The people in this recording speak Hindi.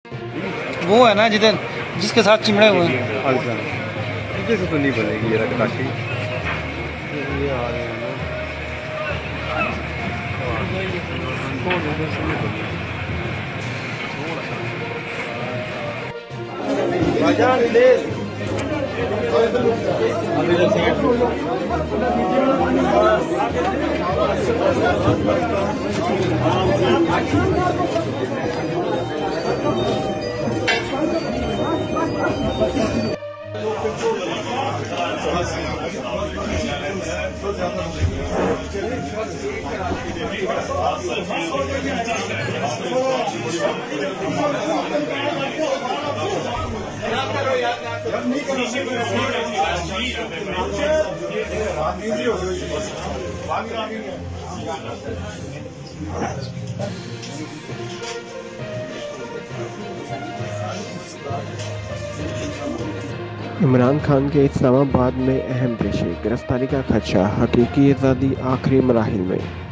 वो है ना जिधर जिसके साथ चिमड़े हुए हैं। अच्छा, से तो नहीं बनेगी ये रक्ताशी। ये आ रहे हैं इमरान खान के इस्लामाबाद में अहम पेशी, गिरफ्तारी का खदशा, हकीकी आज़ादी आखिरी मराहिल में।